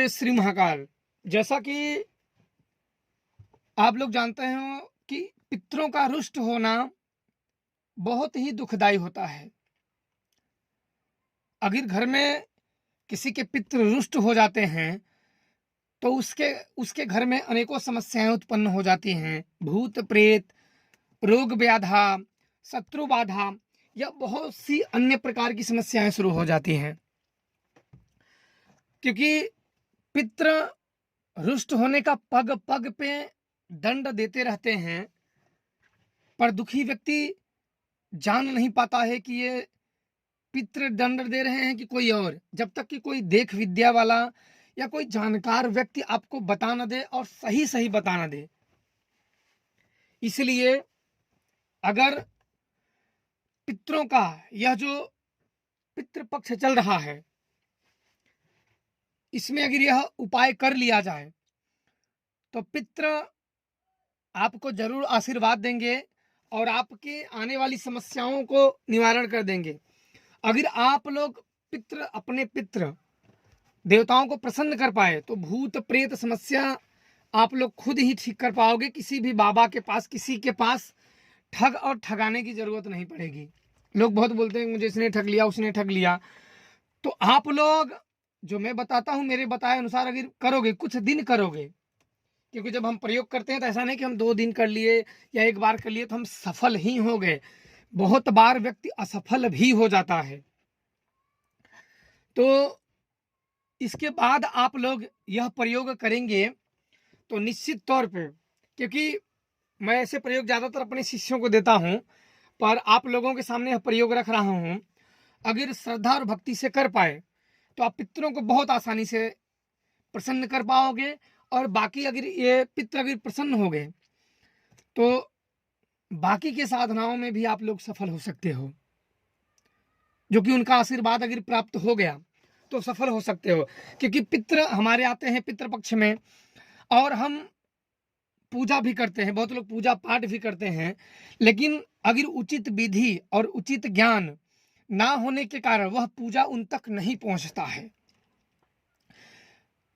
श्री महाकाल। जैसा कि आप लोग जानते हो कि पितरों का रुष्ट होना बहुत ही दुखदाई होता है। अगर घर में किसी के पितृ रुष्ट हो जाते हैं तो उसके उसके घर में अनेकों समस्याएं उत्पन्न हो जाती हैं। भूत प्रेत, रोग व्याधा, शत्रु बाधा या बहुत सी अन्य प्रकार की समस्याएं शुरू हो जाती हैं, क्योंकि पितृ रुष्ट होने का पग पग पे दंड देते रहते हैं। पर दुखी व्यक्ति जान नहीं पाता है कि ये पितृ दंड दे रहे हैं कि कोई और, जब तक कि कोई देख विद्या वाला या कोई जानकार व्यक्ति आपको बता न दे और सही सही बता न दे। इसलिए अगर पितरों का यह जो पितृ पक्ष चल रहा है, इसमें अगर यह उपाय कर लिया जाए तो पितृ आपको जरूर आशीर्वाद देंगे और आपके आने वाली समस्याओं को निवारण कर देंगे। अगर आप लोग अपने पितृ देवताओं को प्रसन्न कर पाए तो भूत प्रेत समस्या आप लोग खुद ही ठीक कर पाओगे। किसी भी बाबा के पास, किसी के पास ठग और ठगाने की जरूरत नहीं पड़ेगी। लोग बहुत बोलते हैं मुझे इसने ठग लिया, उसने ठग लिया। तो आप लोग जो मैं बताता हूं मेरे बताए अनुसार अगर करोगे, कुछ दिन करोगे, क्योंकि जब हम प्रयोग करते हैं तो ऐसा नहीं कि हम 2 दिन कर लिए या 1 बार कर लिए तो हम सफल ही हो गए। बहुत बार व्यक्ति असफल भी हो जाता है। तो इसके बाद आप लोग यह प्रयोग करेंगे तो निश्चित तौर पे, क्योंकि मैं ऐसे प्रयोग ज़्यादातर अपने शिष्यों को देता हूं, पर आप लोगों के सामने यह प्रयोग रख रहा हूं। अगर श्रद्धा और भक्ति से कर पाए तो आप पितरों को बहुत आसानी से प्रसन्न कर पाओगे। और बाकी अगर ये पितर अगर प्रसन्न हो गए तो बाकी के साधनाओं में भी आप लोग सफल हो सकते हो, जो कि उनका आशीर्वाद अगर प्राप्त हो गया तो सफल हो सकते हो। क्योंकि पितृ हमारे आते हैं पितृ पक्ष में और हम पूजा भी करते हैं, बहुत लोग पूजा पाठ भी करते हैं, लेकिन अगर उचित विधि और उचित ज्ञान ना होने के कारण वह पूजा उन तक नहीं पहुंचता है।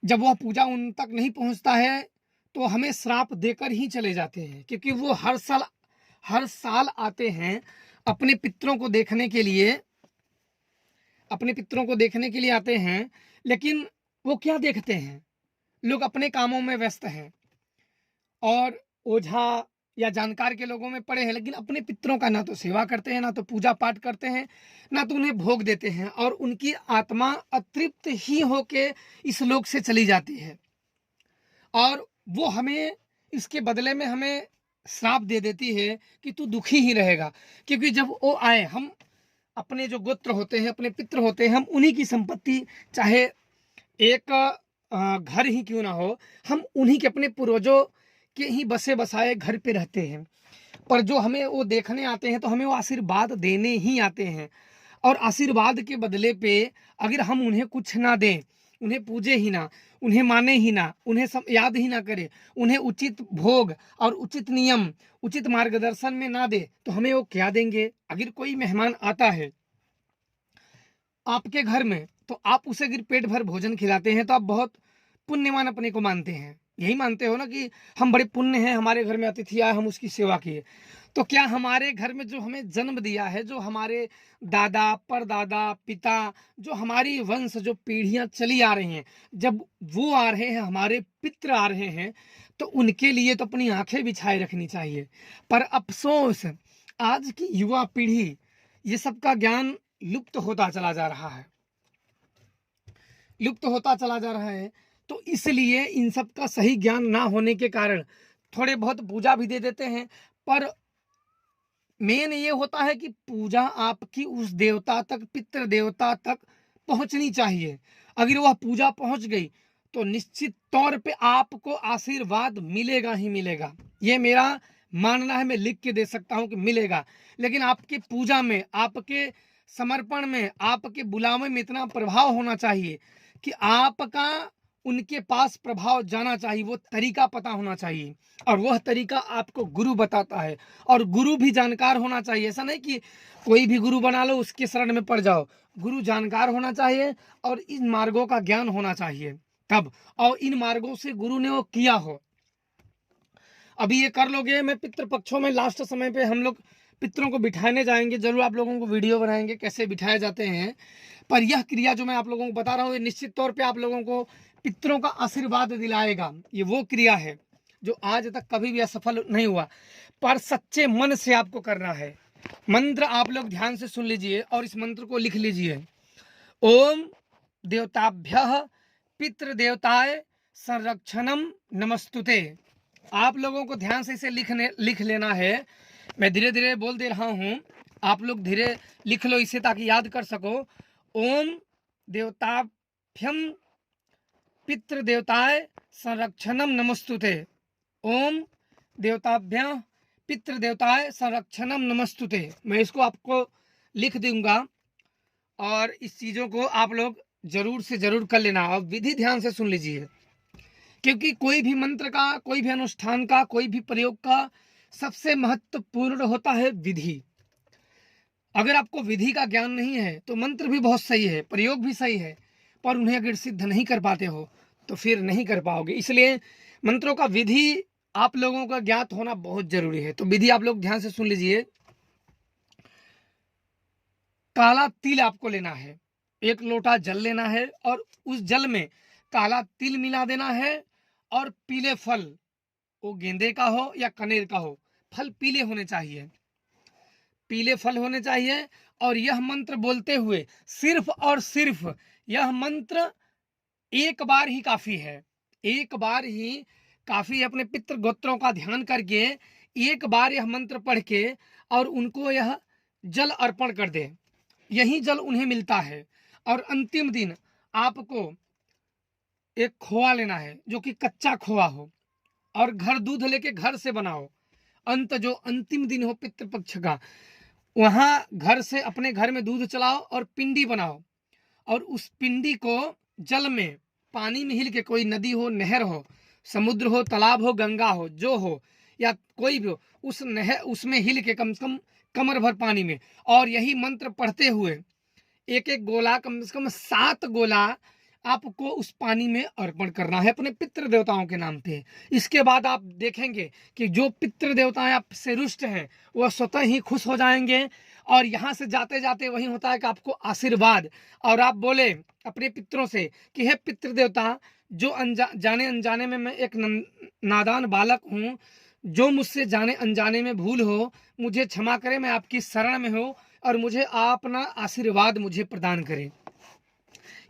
जब वह पूजा उन तक नहीं पहुंचता है तो हमें श्राप देकर ही चले जाते हैं, क्योंकि वो हर साल आते हैं अपने पितरों को देखने के लिए, आते हैं। लेकिन वो क्या देखते हैं, लोग अपने कामों में व्यस्त हैं और ओझा या जानकार के लोगों में पड़े हैं, लेकिन अपने पितरों का ना तो सेवा करते हैं, ना तो पूजा पाठ करते हैं, ना तो उन्हें भोग देते हैं, और उनकी आत्मा अतृप्त ही होके इस लोक से चली जाती है। और वो हमें इसके बदले में हमें श्राप दे देती है कि तू दुखी ही रहेगा। क्योंकि जब वो आए, हम अपने जो गोत्र होते हैं, अपने पितृ होते हैं, हम उन्हीं की संपत्ति, चाहे एक घर ही क्यों ना हो, हम उन्हीं के अपने पूर्वजों के ही बसे बसाए घर पे रहते हैं। पर जो हमें वो देखने आते हैं तो हमें वो आशीर्वाद देने ही आते हैं। और आशीर्वाद के बदले पे अगर हम उन्हें कुछ ना दें, उन्हें पूजे ही ना, उन्हें माने ही ना, उन्हें याद ही ना करें, उन्हें उचित भोग और उचित नियम, उचित मार्गदर्शन में ना दे, तो हमें वो क्या देंगे। अगर कोई मेहमान आता है आपके घर में तो आप उसे अगर पेट भर भोजन खिलाते हैं तो आप बहुत पुण्यवान अपने को मानते हैं। यही मानते हो ना कि हम बड़े पुण्य हैं, हमारे घर में अतिथि आए, हम उसकी सेवा किए। तो क्या हमारे घर में जो हमें जन्म दिया है, जो हमारे दादा परदादा पिता, जो हमारी वंश जो पीढ़ियां चली आ रही हैं, जब वो आ रहे हैं, हमारे पितृ आ रहे हैं, तो उनके लिए तो अपनी आंखें बिछाए रखनी चाहिए। पर अफसोस आज की युवा पीढ़ी ये सब का ज्ञान लुप्त होता चला जा रहा है, तो इसलिए इन सब का सही ज्ञान ना होने के कारण थोड़े बहुत पूजा भी दे देते हैं। पर मेन ये होता है कि पूजा आपकी उस देवता तक, पितृ देवता तक पहुंचनी चाहिए। अगर वह पूजा पहुंच गई तो निश्चित तौर पे आपको आशीर्वाद मिलेगा ही मिलेगा। ये मेरा मानना है, मैं लिख के दे सकता हूं कि मिलेगा। लेकिन आपके पूजा में, आपके समर्पण में, आपके बुलावे में इतना प्रभाव होना चाहिए कि आपका उनके पास प्रभाव जाना चाहिए, वो तरीका पता होना चाहिए। और वह तरीका आपको गुरु बताता है, और गुरु भी जानकार होना चाहिए। ऐसा नहीं कि कोई भी गुरु बना लो, उसके शरण में पड़ जाओ। गुरु जानकार होना चाहिए और इन मार्गों का ज्ञान होना चाहिए। तब, और इन मार्गों से गुरु ने वो किया हो। अभी ये कर लोगे, मैं पितृपक्षों में लास्ट समय पे हम लोग पितरों को बिठाने जाएंगे, जरूर आप लोगों को वीडियो बनाएंगे कैसे बिठाए जाते हैं। पर यह क्रिया जो मैं आप लोगों को बता रहा हूँ, ये निश्चित तौर पे आप लोगों को पितरों का आशीर्वाद दिलाएगा। ये वो क्रिया है जो आज तक कभी भी असफल नहीं हुआ, पर सच्चे मन से आपको करना है। मंत्र आप लोग ध्यान से सुन लीजिए और इस मंत्र को लिख लीजिए। ओम देवताभ्यः पितृदेवताय संरक्षणम नमस्तुते। आप लोगों को ध्यान से इसे लिख लेना है। मैं धीरे धीरे बोल दे रहा हूं, आप लोग धीरे लिख लो इसे ताकि याद कर सको। ओम देवताभ्यम पितृदेवताय संरक्षणम नमस्तुते। ओम देवताभ्यः पितृदेवताय संरक्षणम नमस्तुते। मैं इसको आपको लिख दूंगा और इस चीज़ों को आप लोग जरूर से जरूर कर लेना और विधि ध्यान से सुन लीजिए, क्योंकि कोई भी मंत्र का, कोई भी अनुष्ठान का, कोई भी प्रयोग का सबसे महत्वपूर्ण होता है विधि। अगर आपको विधि का ज्ञान नहीं है तो मंत्र भी बहुत सही है, प्रयोग भी सही है, पर उन्हें अगर सिद्ध नहीं कर पाते हो तो फिर नहीं कर पाओगे। इसलिए मंत्रों का विधि आप लोगों का ज्ञात होना बहुत जरूरी है। तो विधि आप लोग ध्यान से सुन लीजिए। काला तिल आपको लेना है, 1 लोटा जल लेना है और उस जल में काला तिल मिला देना है और पीले फल, वो गेंदे का हो या कनेर का हो, फल पीले होने चाहिए, पीले फल होने चाहिए। और यह मंत्र बोलते हुए सिर्फ और सिर्फ यह मंत्र एक बार ही काफी है, एक बार ही काफी है। अपने पितृ गोत्रों का ध्यान करके एक बार यह मंत्र पढ़ के और उनको यह जल अर्पण कर दे, यही जल उन्हें मिलता है। और अंतिम दिन आपको एक खोआ लेना है जो कि कच्चा खोआ हो, और घर दूध लेके घर से बनाओ। जो अंतिम दिन हो पितृपक्ष का, वहां घर से अपने घर में दूध चलाओ और पिंडी बनाओ, और उस पिंडी को जल में पानी में हिल के, कोई नदी हो, नहर हो, समुद्र हो, तालाब हो, गंगा हो, जो हो या कोई भी हो, उस नहर उसमें हिल के कम से कम कमर भर पानी में, और यही मंत्र पढ़ते हुए एक एक गोला, कम से कम 7 गोला आपको उस पानी में अर्पण करना है अपने पितृ देवताओं के नाम पे। इसके बाद आप देखेंगे कि जो पितृ देवताएं आपसे रुष्ट हैं वह स्वतः ही खुश हो जाएंगे। और यहाँ से जाते जाते वही होता है कि आपको आशीर्वाद, और आप बोले अपने पितरों से कि हे पितृ देवता, जो जाने अनजाने में मैं एक नादान बालक हूँ, जो मुझसे जाने अनजाने में भूल हो मुझे क्षमा करे, मैं आपकी शरण में हूँ और मुझे अपना आशीर्वाद मुझे प्रदान करें।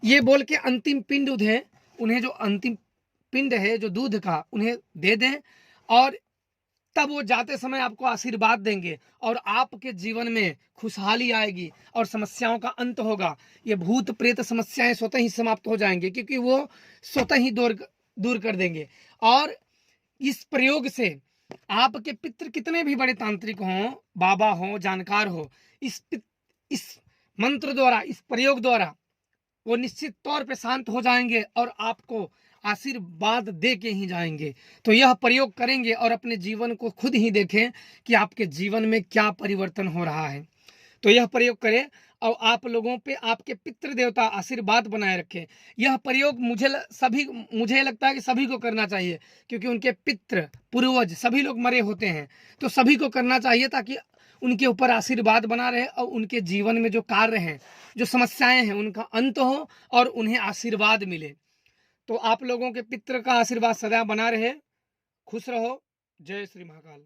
ये बोल के अंतिम पिंड उन्हें जो अंतिम पिंड है जो दूध का, उन्हें दे दें, और तब वो जाते समय आपको आशीर्वाद देंगे और आपके जीवन में खुशहाली आएगी और समस्याओं का अंत होगा। ये भूत प्रेत समस्याएं स्वतः ही समाप्त हो जाएंगे, क्योंकि वो स्वतः ही दूर कर देंगे। और इस प्रयोग से आपके पितृ कितने भी बड़े तांत्रिक हों, बाबा हों, जानकार हो, इस मंत्र द्वारा, इस प्रयोग द्वारा वो निश्चित तौर पे शांत हो जाएंगे और आपको आशीर्वाद दे के ही जाएंगे। तो यह प्रयोग करेंगे और अपने जीवन को खुद ही देखें कि आपके जीवन में क्या परिवर्तन हो रहा है। तो यह प्रयोग करें और आप लोगों पे आपके पितृ देवता आशीर्वाद बनाए रखें। यह प्रयोग मुझे लगता है कि सभी को करना चाहिए, क्योंकि उनके पितृ पूर्वज सभी लोग मरे होते हैं, तो सभी को करना चाहिए ताकि उनके ऊपर आशीर्वाद बना रहे और उनके जीवन में जो कार्य हैं, जो समस्याएं हैं, उनका अंत हो और उन्हें आशीर्वाद मिले। तो आप लोगों के पितृ का आशीर्वाद सदा बना रहे। खुश रहो। जय श्री महाकाल।